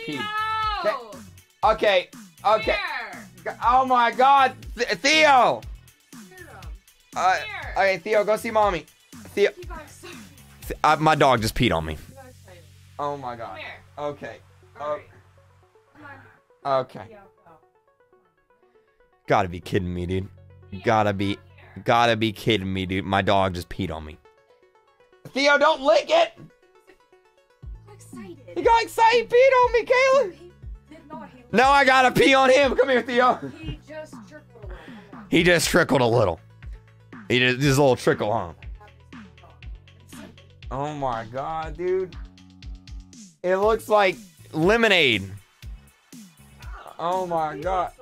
peed. No. Okay. Okay. Here. Oh my God, Theo. Here. Okay, Theo, go see mommy. Theo. You got excited. My dog just peed on me. You got excited. Oh my God. Come here. Okay. All right. Come on. Okay. Theo, go. Gotta be kidding me, dude. Gotta be kidding me, dude. My dog just peed on me. Theo, don't lick it. I'm excited. He got excited, peed on me, Kayla. He did not. He Now I gotta pee on him. Come here, Theo. He just trickled a little. He just trickled a little. He just a little trickle, huh? Oh my God, dude. It looks like lemonade. Oh my God.